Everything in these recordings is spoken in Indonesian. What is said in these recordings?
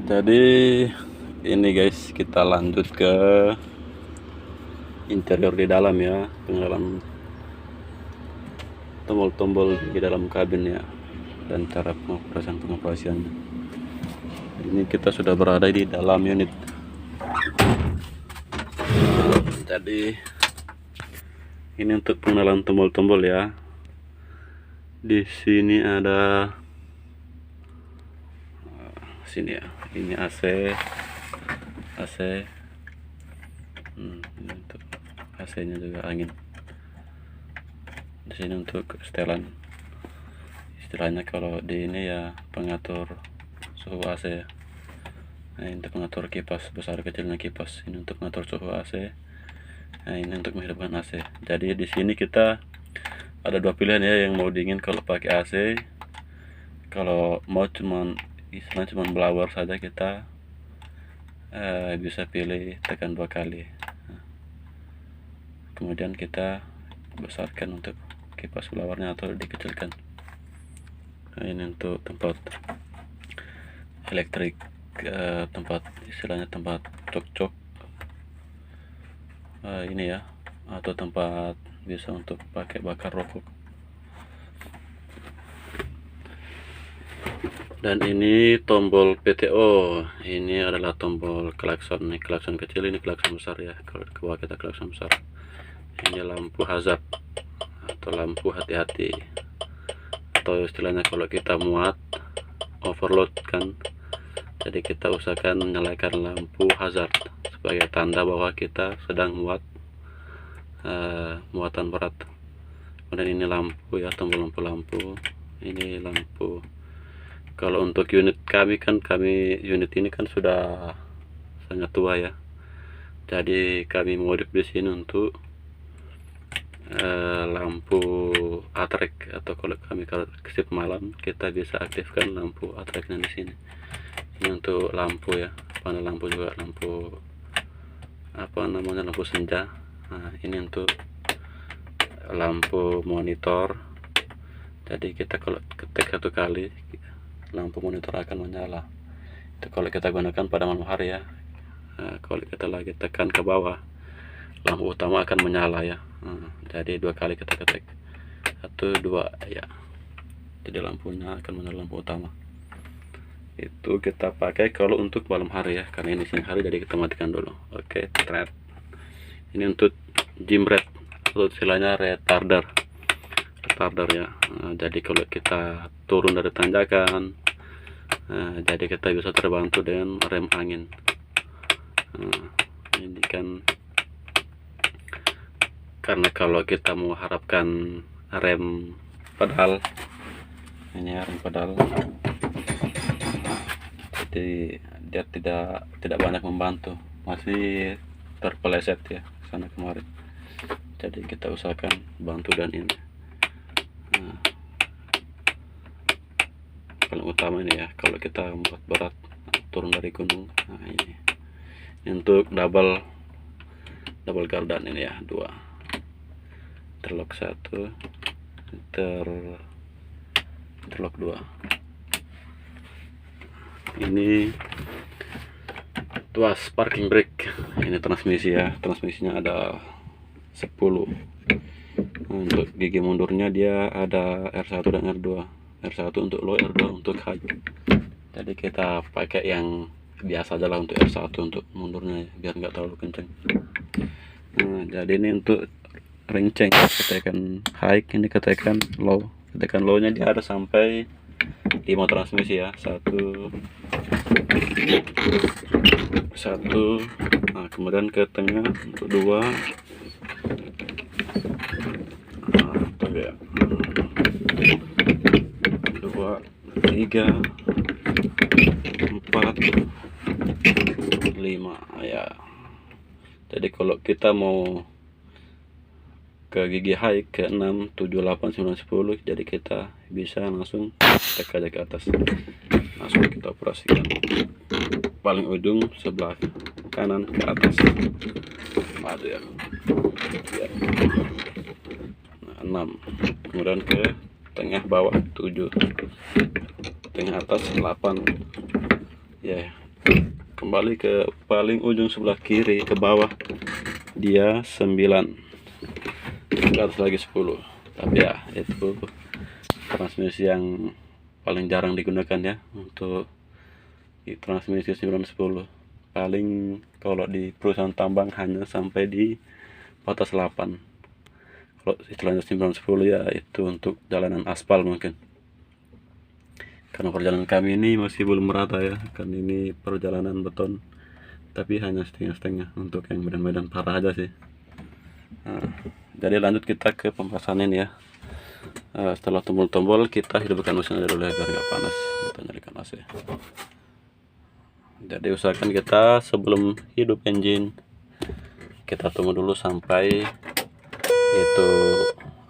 Jadi ini guys, kita lanjut ke interior di dalam ya, pengalaman tombol-tombol di dalam kabin ya, dan cara pengoperasiannya. Ini kita sudah berada di dalam unit. Jadi ini untuk pengenalan tombol-tombol ya. Di sini ada sini ya, ini AC. Ini untuk AC-nya juga angin. Di sini untuk setelan, istilahnya kalau di ini ya pengatur suhu AC ya. Nah, ini untuk mengatur kipas, besar kecilnya kipas. Ini untuk mengatur suhu AC. Nah, ini untuk menghidupkan AC. Jadi di sini kita ada dua pilihan ya, yang mau dingin kalau pakai AC. Kalau mau istilahnya cuman blower saja, kita bisa pilih tekan 2 kali. Kemudian kita besarkan untuk kipas blowernya atau dikecilkan. Nah, ini untuk tempat elektrik, tempat istilahnya tempat cok-cok ini ya, atau tempat bisa untuk pakai bakar rokok. Dan ini tombol PTO, ini adalah tombol klakson. Ini klakson kecil, ini klakson besar ya. Kalau ke bawah kita klakson besar. Ini lampu hazard atau lampu hati-hati, atau istilahnya kalau kita muat overload kan, jadi kita usahakan menyalakan lampu hazard sebagai tanda bahwa kita sedang muat muatan berat. Kemudian ini lampu ya, tombol lampu. Ini lampu. Kalau untuk unit kami unit ini kan sudah sangat tua ya, jadi kami modif di sini untuk lampu atrek, atau kalau shift malam kita bisa aktifkan lampu atreknya di sini. Ini untuk lampu ya, panel lampu juga, lampu lampu senja. Nah, ini untuk lampu monitor. Jadi kita kalau ketik 1 kali, lampu monitor akan menyala. Itu kalau kita gunakan pada malam hari ya. Nah, kalau kita lagi tekan ke bawah, lampu utama akan menyala ya. Jadi 2 kali kita ketik, 1, 2 ya, jadi lampunya akan menyala, lampu utama. Itu kita pakai kalau untuk malam hari ya, karena ini siang hari, jadi kita matikan dulu. Oke, thread. Ini untuk jimret atau istilahnya retarder ya. Jadi kalau kita turun dari tanjakan, jadi kita bisa terbantu dengan rem angin. Ini kan karena kalau kita mau harapkan rem pedal, ini ya, rem pedal, jadi dia tidak banyak membantu, masih terpeleset ya sana kemari. Jadi kita usahakan bantu dan ini. Paling utama ini ya, kalau kita membuat berat turun dari gunung. Nah, ini untuk double gardan ini ya, 2 interlock 1, interlock 2. Ini tuas parking brake. Ini transmisi ya, transmisinya ada 10. Untuk gigi mundurnya dia ada R1 dan R2. R1 untuk low, R2 untuk high. Jadi kita pakai yang biasa aja lah untuk R1 untuk mundurnya ya, biar nggak terlalu kencang. Nah, jadi ini untuk renceng, ketekan high, ini ketekan low. Ketekan low nya dia ada sampai 5 transmisi ya. 1. Nah, kemudian ke tengah untuk 2. Ya, 2, 3, 4, 5 ya. Jadi kalau kita mau ke gigi high ke 6, 7, 8, 9, 10, jadi kita bisa langsung tek aja ke atas, langsung kita operasikan paling ujung sebelah kanan ke atas. Ada ya, 6, kemudian ke tengah bawah 7, tengah atas 8 ya. kembali ke paling ujung sebelah kiri ke bawah, dia 9, kita harus lagi 10. Tapi ya itu transmisi yang paling jarang digunakan ya, untuk transmisi 910. Paling kalau di perusahaan tambang hanya sampai di batas 8. Kalau istilahnya 910 ya itu untuk jalanan aspal mungkin, karena perjalanan kami ini masih belum merata ya, kan ini perjalanan beton, tapi hanya setengah-setengah untuk yang medan-medan parah aja sih. Jadi lanjut kita ke pembahasan ini ya. Setelah tombol-tombol kita hidupkan mesin dulu ya, biar nggak panas. Kita nyalakan AC. Jadi usahakan kita sebelum hidup engine, kita tunggu dulu sampai itu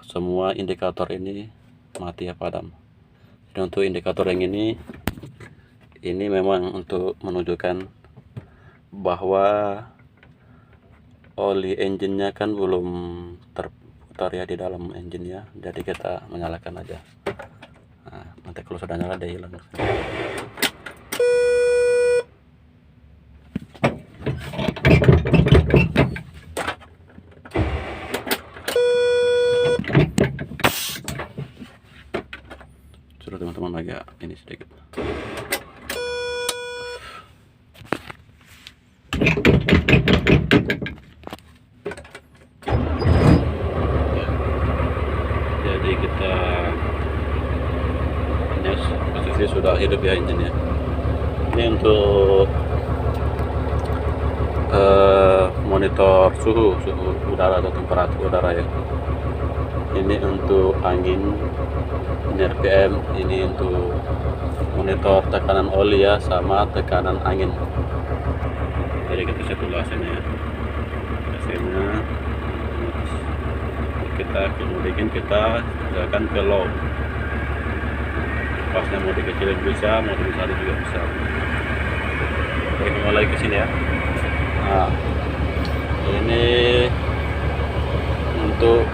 semua indikator ini mati ya, padam. Jadi untuk indikator yang ini memang untuk menunjukkan bahwa oli engine-nya kan belum terputar ya di dalam engine-nya. Jadi kita menyalakan aja. Nah, nanti kalau sudah nyala dia hilang. Sudah teman-teman, agak ini sedikit. Jadi kita posisi sudah hidup ya engine-nya. Ini untuk monitor suhu udara atau temperatur udara ya. Ini untuk angin, ini RPM, ini untuk monitor tekanan oli ya, sama tekanan angin. Jadi kita set dulu AC-nya ya. AC-nya kita kemudian kita jalan ke low. Pasnya mau dikecilin bisa, mau dibesarin juga bisa. Oke, mulai ke sini ya. Nah, ini untuk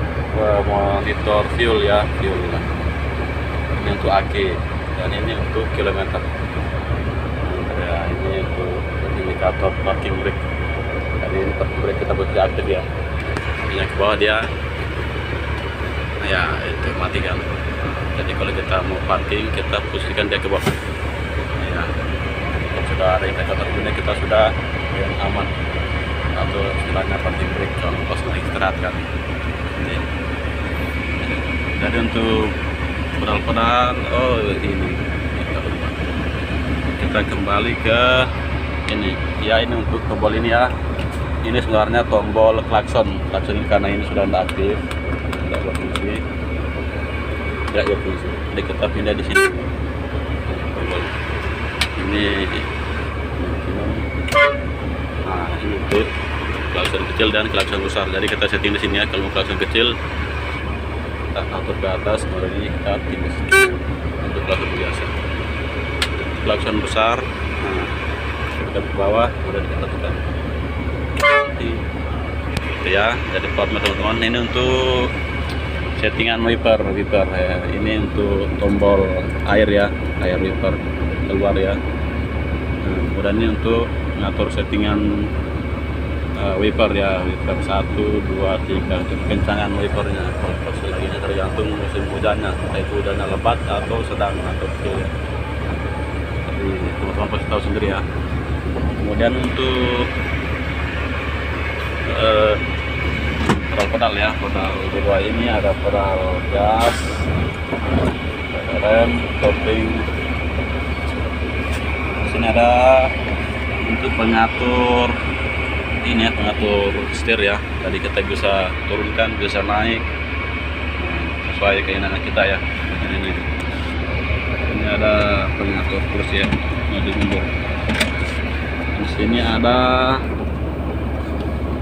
monitor fuel ya, ini untuk aki, dan ini untuk kilometer ya. Ini untuk indikator parking brake. Jadi ini parking brake kita posisi aktif ya, ini ke bawah dia ya, itu matikan. Jadi kalau kita mau parking, kita posisikan dia ke bawah ya. Sudah ada indikator ini, kita sudah yang aman, atau istilahnya parking brake kalau pas lagi istirahat kan. Jadi untuk pedal-pedal, ini kita kembali ke ini ya. Ini untuk tombol ini ya, ini sebenarnya tombol klakson karena ini sudah tidak aktif, tidak berfungsi. Jadi kita pindah di sini tombol ini. Nah, ini untuk klakson kecil dan klakson besar. Jadi kita setting di sini ya. Kalau klakson kecil kita atur ke atas, kemudian ini kita tinggi untuk klakson biasa. Klakson besar, nah, kita ke bawah, kemudian kita tekan itu ya. Jadi format teman-teman, ini untuk settingan wiper ya. Ini untuk tombol air ya, air wiper keluar ya. Nah, kemudian ini untuk ngatur settingan wiper ya, wiper 1, 2, 3 untuk kencangan wipernya. Kalau posisi lagi tergantung musim hujannya, entah itu hujannya lebat atau sedang atau kecil ya. Jadi teman-teman pasti tahu sendiri ya. Kemudian untuk pedal ya, pedal kedua ini ada pedal gas, rem, kopling. Di sini ada untuk pengatur ini ya, pengatur setir ya. Tadi kita bisa turunkan, bisa naik sesuai keinginan kita ya. Ini ada pengatur kursi ya, maju mundur. Di sini ada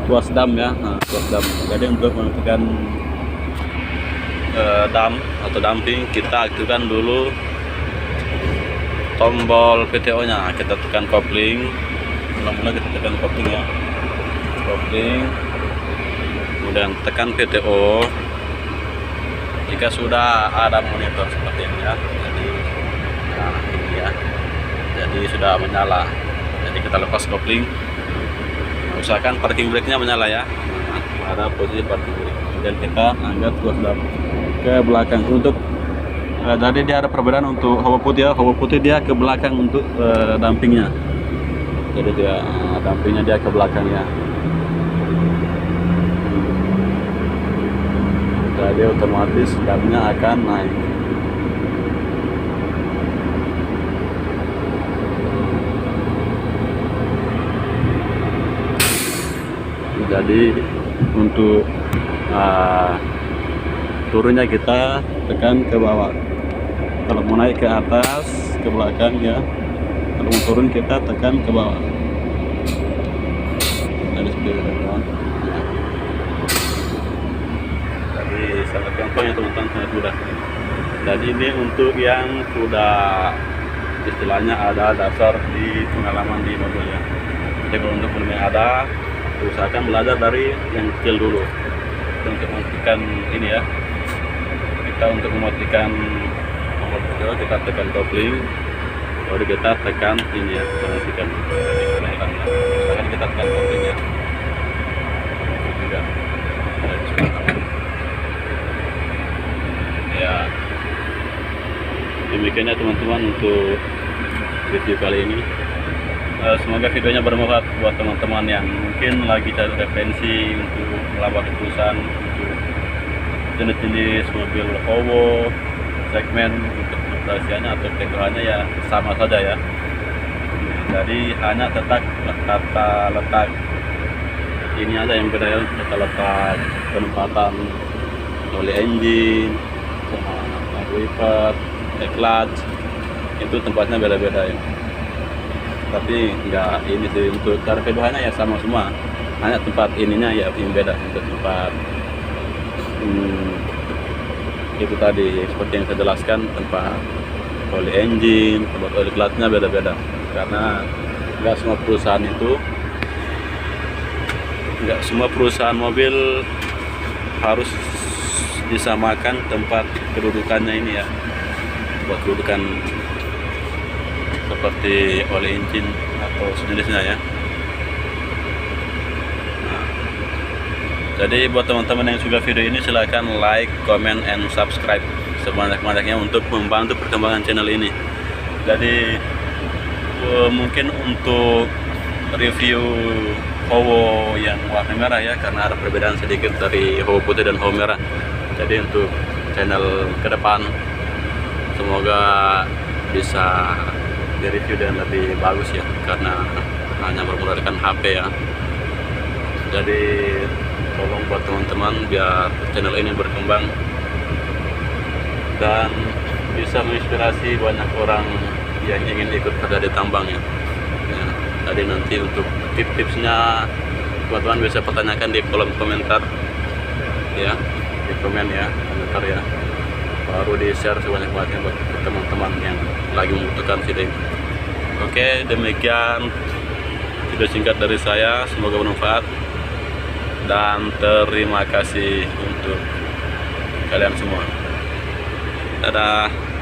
tuas dam ya. Nah, tuas dam. Jadi untuk menentukan dam atau damping, kita aktifkan dulu tombol PTO nya. Kita tekan kopling, mula-mula kita tekan kopling ya, kopling, kemudian tekan PTO. Jika sudah ada monitor seperti ini ya, jadi nah ini ya, jadi sudah menyala. Jadi kita lepas kopling. Usahakan parking brake-nya menyala ya. Ada posisi parking brake. Dan kita angkat ke belakang untuk jadi dia ada perbedaan untuk hawa putih ya. Hawa putih dia ke belakang untuk dampingnya. Jadi dia dampingnya dia ke belakang ya. Jadi otomatis garnya akan naik. Jadi untuk turunnya kita tekan ke bawah. Kalau mau naik ke atas, ke belakang ya. Kalau mau turun kita tekan ke bawah. Jadi seperti itu teman-teman. Jadi sangat gampang ya teman-teman, sangat mudah. Jadi ini untuk yang sudah istilahnya ada dasar di pengalaman di mobil ya. Jadi kalau untuk belum yang ada, usahakan belajar dari yang kecil dulu. Untuk mematikan ini ya, kita untuk mematikan nomor kedua kita tekan kopling, baru kita tekan ini ya, mematikan. Usahakan kita tekan kopling ya. Juga. Ya, demikiannya teman-teman untuk review kali ini. Semoga videonya bermanfaat buat teman-teman yang mungkin lagi cari referensi untuk melamar perusahaan untuk jenis-jenis mobil Howo, segmen untuk operasiannya atau kegunaannya ya sama saja ya. Jadi hanya tata letak ini aja yang beda ya, tata letak penempatan oli engine, wiper, clutch, itu tempatnya beda-beda ya. Tapi enggak ini sih, untuk cara keduanya ya sama semua, hanya tempat ininya ya yang beda. Untuk tempat itu tadi seperti yang saya jelaskan, tempat oli engine, tempat oli clutchnya beda-beda, karena enggak semua perusahaan mobil harus disamakan tempat kedudukannya ini ya, buat kedudukan seperti oli engine atau sejenisnya ya. Nah, jadi buat teman-teman yang suka video ini silahkan like, comment, and subscribe sebanyak-banyaknya untuk membantu perkembangan channel ini. Jadi mungkin untuk review Howo yang warna merah ya, karena ada perbedaan sedikit dari Howo putih dan Howo merah. Jadi untuk channel ke depan semoga bisa review dan lebih bagus ya, karena hanya bermodalkan HP ya. Jadi tolong buat teman-teman biar channel ini berkembang dan bisa menginspirasi banyak orang yang ingin ikut kerja di tambang ya. Jadi nanti untuk tips-tipsnya teman-teman bisa pertanyakan di kolom komentar ya, di komen ya, komentar ya, baru di share sebanyak-banyaknya buat teman-teman yang lagi membutuhkan video ini. Oke, demikian video singkat dari saya, semoga bermanfaat dan terima kasih untuk kalian semua. Dadah.